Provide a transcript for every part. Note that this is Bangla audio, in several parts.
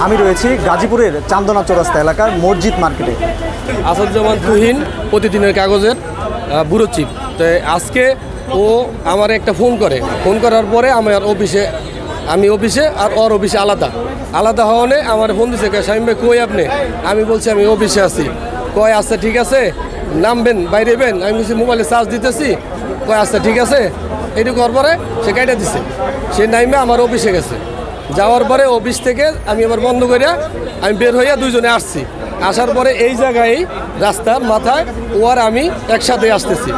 আমি রয়েছি গাজীপুরের চান্দনা চৌরাস্তা এলাকার মসজিদ মার্কেটে। আসাদুজ্জামান তুহিন, প্রতিদিনের কাগজের ব্যুরো চিফ। তো আজকে ও আমার একটা ফোন করার পরে আমি অফিসে আর ওর অফিসে আলাদা হওয়ানে আমার ফোন দিছে, শামীম ভাই কই আপনি? আমি বলছি আমি অফিসে আছি। কয় আচ্ছা ঠিক আছে, নামবেন বাইরেবেন? আমি বলছি মোবাইলে চার্জ দিতেছি। কয় আচ্ছা ঠিক আছে। এইটুকু করার পরে সে কাইটা দিছে, সে নাইমে আমার অফিসে গেছে। যাওয়ার পরে অফিস থেকে আমি আবার বন্ধ করিয়া আমি বের হইয়া দুইজনে আসছি। আসার পরে এই জায়গায় রাস্তার মাথায় ও আর আমি একসাথে আসতেছি।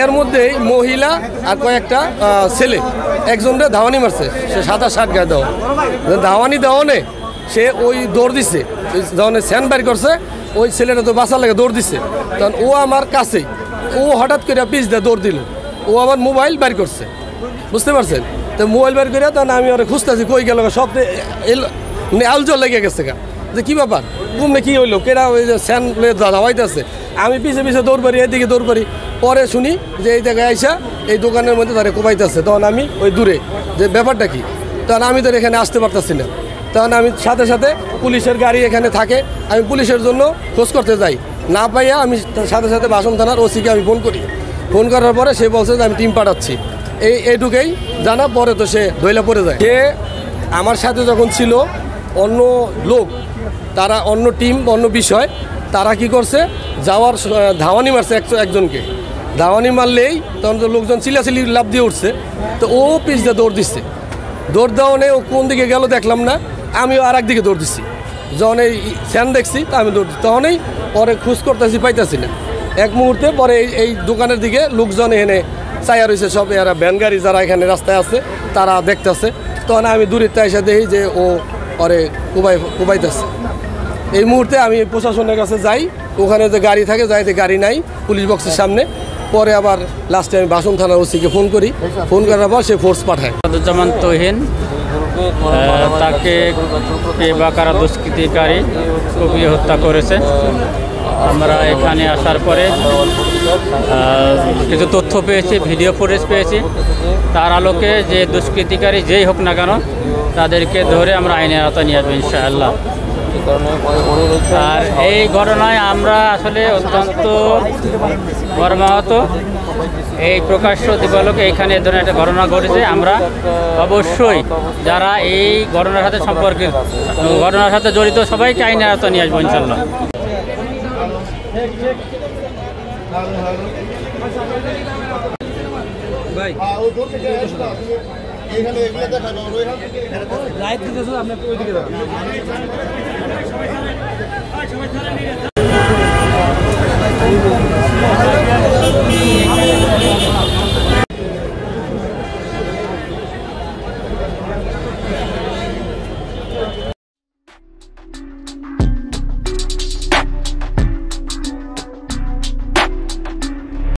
এর মধ্যেই মহিলা আর কয়েকটা ছেলে একজনরে ধাওয়ানি মারছে। সে 7-8 গায়ে ধাওয়ানি দেওয়ানে সে ওই দৌড় দিছে, যখন স্যান বাইর করছে ওই ছেলেটা তো বাঁচার লাগে দৌড় দিছে। তখন ও আমার কাছেই, ও হঠাৎ করে পিছ দিয়ে দৌড় দিল। ও আমার মোবাইল বাইর করছে, বুঝতে পারছেন? তো মোবাইল বের করে তখন আমি ওরা খুঁজতেছি কই গেল, সব আলজল লেগে গেছে গা, যে কী ব্যাপার ঘুমনে কী হইলো, কেরা ওই যে স্যান ধাওয়াইতেছে। আমি পিছে দৌড় পারি, এদিকে দৌড় পারি। পরে শুনি যে এই জায়গায় আইসা এই দোকানের মধ্যে তারা কোপাইতেছে। তখন আমি ওই দূরে যে ব্যাপারটা কি, তখন আমি তো এখানে আসতে পারতেছি না। তখন আমি সাথে পুলিশের গাড়ি এখানে থাকে, আমি পুলিশের জন্য খোঁজ করতে যাই। না পাইয়া আমি সাথে বাসন থানার ওসিকে আমি ফোন করার পরে সে বলছে যে আমি টিম পাঠাচ্ছি। এইটুকুই জানা, পরে তো সে ধইলা পড়ে যায়। সে আমার সাথে যখন ছিল অন্য লোক, তারা অন্য টিম অন্য বিষয়, তারা কি করছে যাওয়ার ধাওয়ানি মারছে একজনকে। ধাওয়ানি মারলেই তখন তো লোকজন চিলাচিলি লাভ দিয়ে উঠছে। তো ও পিছ দিয়ে দৌড় দিচ্ছে। দৌড় দেওয়ানে ও কোন দিকে গেল দেখলাম না, আমিও আর একদিকে দৌড় দিচ্ছি। যখন এই স্যান দেখছি তা আমি দৌড় দিচ্ছি, তখনই পরে খোঁজ করতেছি, পাইতেছি না। এক মুহূর্তে পরে এই দোকানের দিকে লোকজন এনে চাইয়া রয়েছে, সব এরা ভ্যান গাড়ি যারা এখানে রাস্তায় আছে তারা দেখতেছে। তখন আমি দূরেতে এসে দেখি যে ও পরে কুবাইতেছে। এই মুহূর্তে আমি প্রশাসনের কাছে যাই, ওখানে যে গাড়ি থাকে যাইতে গাড়ি নাই পুলিশ বক্সের সামনে। পরে আবার লাস্টে আমি বাসন থানার ওসিকে ফোন করার পর সে ফোর্স পাঠায়। আসাদুজ্জামান তুহিন, তাকে কে বা কারা দুষ্কৃতিকারী কুপিয়ে হত্যা করেছে। আমরা এখানে আসার পরে কিছু তথ্য পেয়েছি, ভিডিও ফুটেজ পেয়েছি। তার আলোকে যে দুষ্কৃতিকারী যেই হোক না কেন তাদেরকে ধরে আমরা আইনের আওতায় নিয়ে আসবো ইনশাআল্লাহ। আর এই ঘটনায় আমরা আসলে অত্যন্ত মর্মাহত। এই প্রকাশ্য দিবালোকে এখানে এ ধরনের একটা ঘটনা ঘটেছে। আমরা অবশ্যই যারা এই ঘটনার সাথে জড়িত সবাইকে আইনের আওতায় নিয়ে আসবো ইনশাআল্লাহ। ভাই